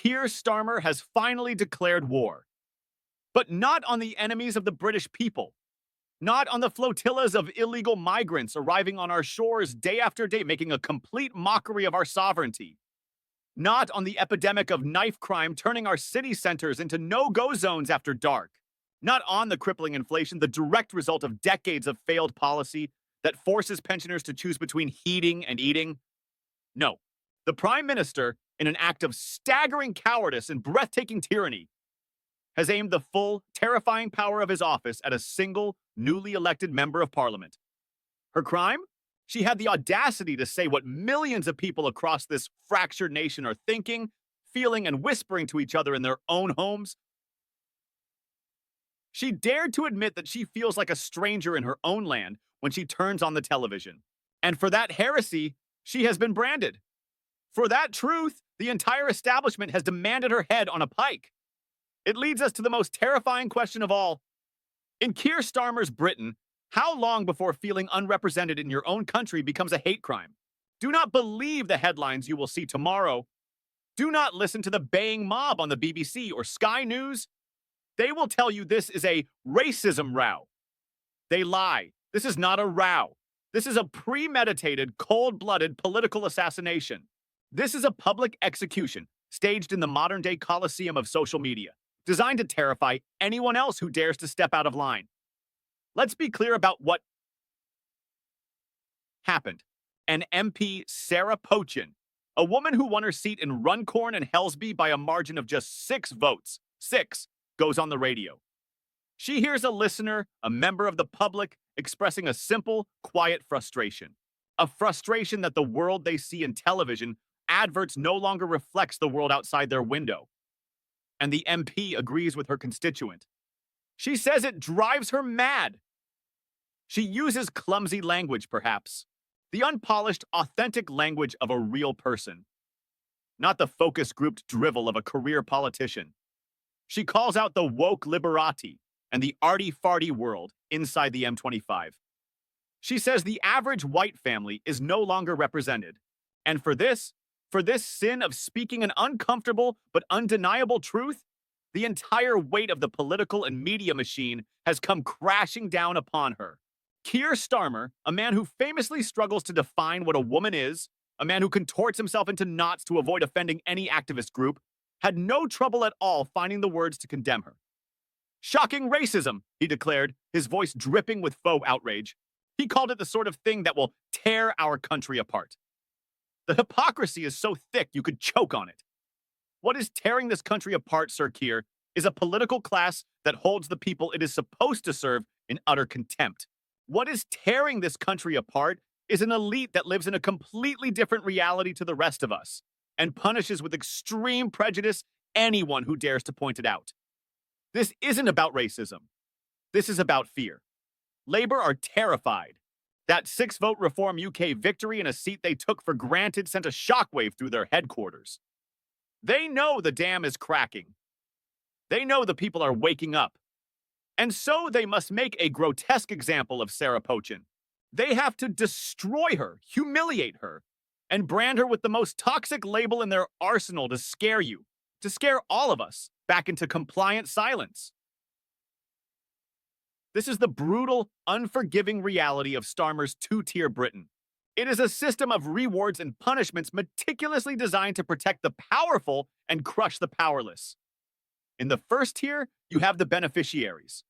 Keir Starmer has finally declared war, but not on the enemies of the British people, not on the flotillas of illegal migrants arriving on our shores day after day, making a complete mockery of our sovereignty, not on the epidemic of knife crime turning our city centers into no-go zones after dark, not on the crippling inflation, the direct result of decades of failed policy that forces pensioners to choose between heating and eating. No, the Prime Minister, in an act of staggering cowardice and breathtaking tyranny, has aimed the full, terrifying power of his office at a single, newly elected member of Parliament. Her crime? She had the audacity to say what millions of people across this fractured nation are thinking, feeling, and whispering to each other in their own homes. She dared to admit that she feels like a stranger in her own land when she turns on the television. And for that heresy, she has been branded. For that truth, the entire establishment has demanded her head on a pike. It leads us to the most terrifying question of all. In Keir Starmer's Britain, how long before feeling unrepresented in your own country becomes a hate crime? Do not believe the headlines you will see tomorrow. Do not listen to the baying mob on the BBC or Sky News. They will tell you this is a racism row. They lie. This is not a row. This is a premeditated, cold-blooded political assassination. This is a public execution staged in the modern-day Colosseum of social media, designed to terrify anyone else who dares to step out of line. Let's be clear about what happened. An MP, Sarah Pochin, a woman who won her seat in Runcorn and Helsby by a margin of just 6 votes, 6, goes on the radio. She hears a listener, a member of the public, expressing a simple, quiet frustration. A frustration that the world they see in television adverts no longer reflects the world outside their window. And the MP agrees with her constituent. She says it drives her mad. She uses clumsy language, perhaps. The unpolished, authentic language of a real person. Not the focus-grouped drivel of a career politician. She calls out the woke liberati and the arty-farty world inside the M25. She says the average white family is no longer represented. And for this sin of speaking an uncomfortable but undeniable truth, the entire weight of the political and media machine has come crashing down upon her. Keir Starmer, a man who famously struggles to define what a woman is, a man who contorts himself into knots to avoid offending any activist group, had no trouble at all finding the words to condemn her. Shocking racism, he declared, his voice dripping with faux outrage. He called it the sort of thing that will tear our country apart. The hypocrisy is so thick you could choke on it. What is tearing this country apart, Sir Keir, is a political class that holds the people it is supposed to serve in utter contempt. What is tearing this country apart is an elite that lives in a completely different reality to the rest of us and punishes with extreme prejudice anyone who dares to point it out. This isn't about racism. This is about fear. Labour are terrified. That 6-vote Reform UK victory in a seat they took for granted sent a shockwave through their headquarters. They know the dam is cracking. They know the people are waking up. And so they must make a grotesque example of Sarah Pochin. They have to destroy her, humiliate her, and brand her with the most toxic label in their arsenal to scare you, to scare all of us back into compliant silence. This is the brutal, unforgiving reality of Starmer's 2-tier Britain. It is a system of rewards and punishments meticulously designed to protect the powerful and crush the powerless. In the first tier, you have the beneficiaries,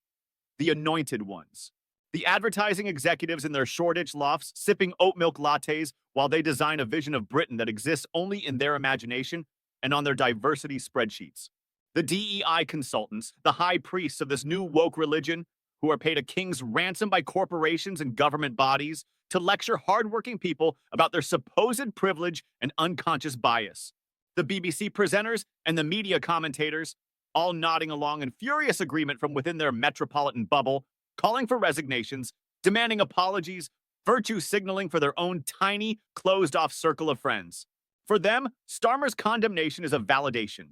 the anointed ones, the advertising executives in their Shoreditch lofts sipping oat milk lattes while they design a vision of Britain that exists only in their imagination and on their diversity spreadsheets. The DEI consultants, the high priests of this new woke religion, who are paid a king's ransom by corporations and government bodies to lecture hardworking people about their supposed privilege and unconscious bias. The BBC presenters and the media commentators, all nodding along in furious agreement from within their metropolitan bubble, calling for resignations, demanding apologies, virtue signaling for their own tiny, closed-off circle of friends. For them, Starmer's condemnation is a validation.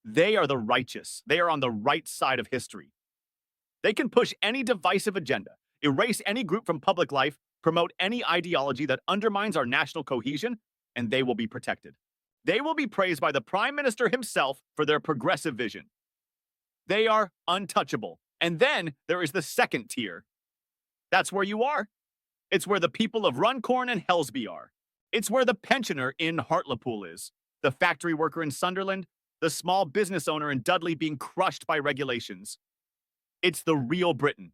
They are the righteous. They are on the right side of history. They can push any divisive agenda, erase any group from public life, promote any ideology that undermines our national cohesion, and they will be protected. They will be praised by the Prime Minister himself for their progressive vision. They are untouchable. And then there is the second tier. That's where you are. It's where the people of Runcorn and Helsby are. It's where the pensioner in Hartlepool is, the factory worker in Sunderland, the small business owner in Dudley being crushed by regulations. It's the real Britain,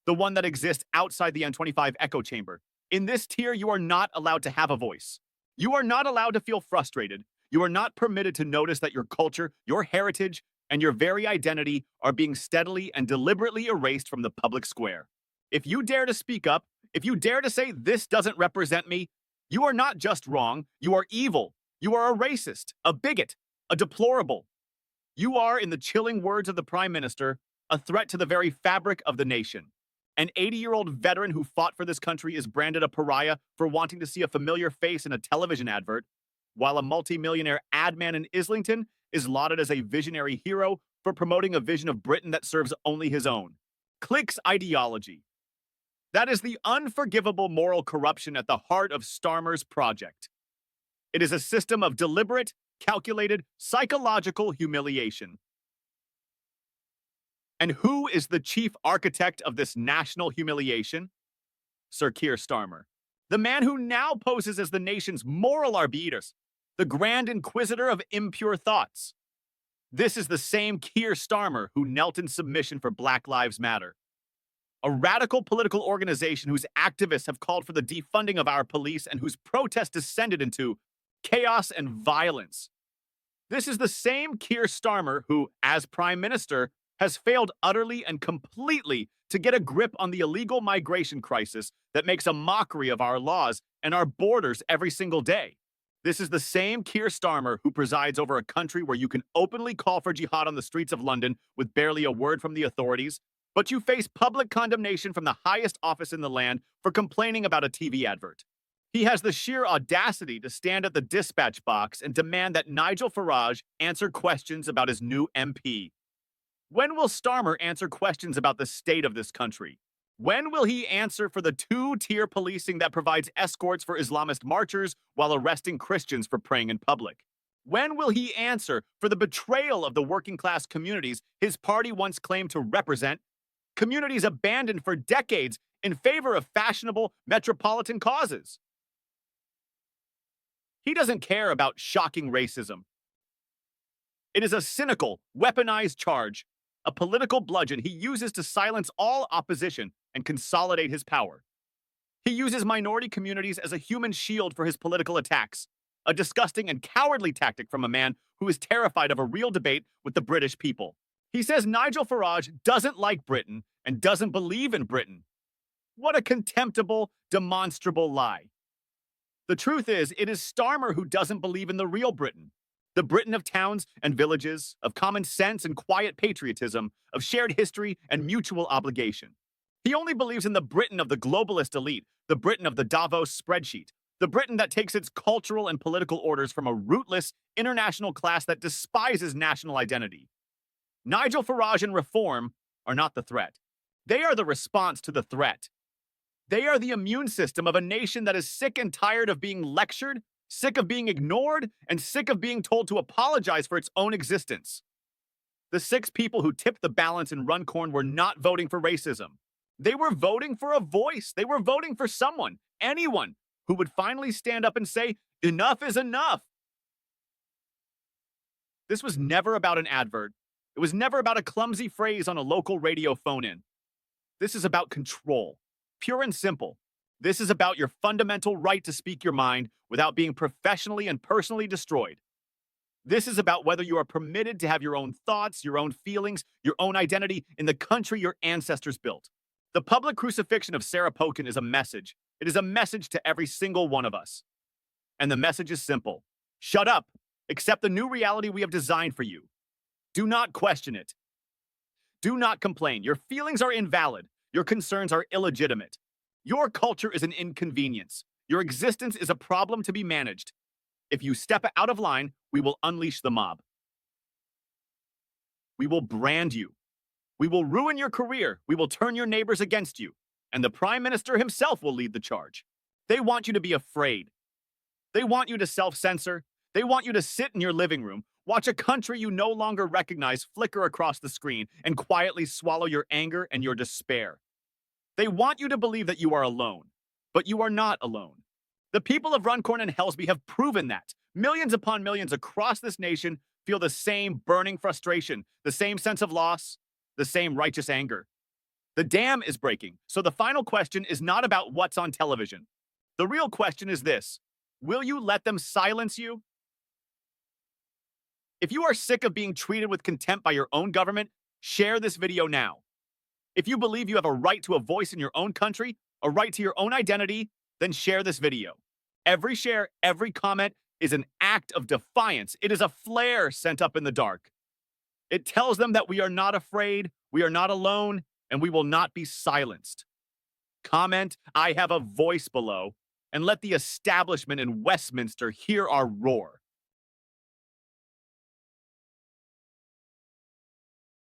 the one that exists outside the N25 echo chamber. In this tier, you are not allowed to have a voice. You are not allowed to feel frustrated. You are not permitted to notice that your culture, your heritage, and your very identity are being steadily and deliberately erased from the public square. If you dare to speak up, if you dare to say this doesn't represent me, you are not just wrong, you are evil. You are a racist, a bigot, a deplorable. You are, in the chilling words of the Prime Minister, a threat to the very fabric of the nation. An 80-year-old veteran who fought for this country is branded a pariah for wanting to see a familiar face in a television advert, while a multimillionaire ad man in Islington is lauded as a visionary hero for promoting a vision of Britain that serves only his own. Cliques ideology. That is the unforgivable moral corruption at the heart of Starmer's project. It is a system of deliberate, calculated, psychological humiliation. And who is the chief architect of this national humiliation? Sir Keir Starmer, the man who now poses as the nation's moral arbiter, the Grand Inquisitor of impure thoughts. This is the same Keir Starmer who knelt in submission for Black Lives Matter, a radical political organization whose activists have called for the defunding of our police and whose protest descended into chaos and violence. This is the same Keir Starmer who, as Prime Minister, has failed utterly and completely to get a grip on the illegal migration crisis that makes a mockery of our laws and our borders every single day. This is the same Keir Starmer who presides over a country where you can openly call for jihad on the streets of London with barely a word from the authorities, but you face public condemnation from the highest office in the land for complaining about a TV advert. He has the sheer audacity to stand at the dispatch box and demand that Nigel Farage answer questions about his new MP. When will Starmer answer questions about the state of this country? When will he answer for the two-tier policing that provides escorts for Islamist marchers while arresting Christians for praying in public? When will he answer for the betrayal of the working-class communities his party once claimed to represent, communities abandoned for decades in favor of fashionable metropolitan causes? He doesn't care about shocking racism. It is a cynical, weaponized charge, a political bludgeon he uses to silence all opposition and consolidate his power. He uses minority communities as a human shield for his political attacks, a disgusting and cowardly tactic from a man who is terrified of a real debate with the British people. He says Nigel Farage doesn't like Britain and doesn't believe in Britain. What a contemptible, demonstrable lie. The truth is, it is Starmer who doesn't believe in the real Britain. The Britain of towns and villages, of common sense and quiet patriotism, of shared history and mutual obligation. He only believes in the Britain of the globalist elite, the Britain of the Davos spreadsheet, the Britain that takes its cultural and political orders from a rootless international class that despises national identity. Nigel Farage and Reform are not the threat. They are the response to the threat. They are the immune system of a nation that is sick and tired of being lectured, sick of being ignored, and sick of being told to apologize for its own existence. The 6 people who tipped the balance in Runcorn were not voting for racism. They were voting for a voice. They were voting for someone, anyone, who would finally stand up and say, enough is enough. This was never about an advert. It was never about a clumsy phrase on a local radio phone-in. This is about control, pure and simple. This is about your fundamental right to speak your mind without being professionally and personally destroyed. This is about whether you are permitted to have your own thoughts, your own feelings, your own identity in the country your ancestors built. The public crucifixion of Sarah Pokin is a message. It is a message to every single one of us. And the message is simple. Shut up. Accept the new reality we have designed for you. Do not question it. Do not complain. Your feelings are invalid. Your concerns are illegitimate. Your culture is an inconvenience. Your existence is a problem to be managed. If you step out of line, we will unleash the mob. We will brand you. We will ruin your career. We will turn your neighbors against you. And the Prime Minister himself will lead the charge. They want you to be afraid. They want you to self-censor. They want you to sit in your living room, watch a country you no longer recognize flicker across the screen, and quietly swallow your anger and your despair. They want you to believe that you are alone, but you are not alone. The people of Runcorn and Helsby have proven that. Millions upon millions across this nation feel the same burning frustration, the same sense of loss, the same righteous anger. The dam is breaking, so the final question is not about what's on television. The real question is this: will you let them silence you? If you are sick of being treated with contempt by your own government, share this video now. If you believe you have a right to a voice in your own country, a right to your own identity, then share this video. Every share, every comment is an act of defiance. It is a flare sent up in the dark. It tells them that we are not afraid, we are not alone, and we will not be silenced. Comment, "I have a voice" below, and let the establishment in Westminster hear our roar.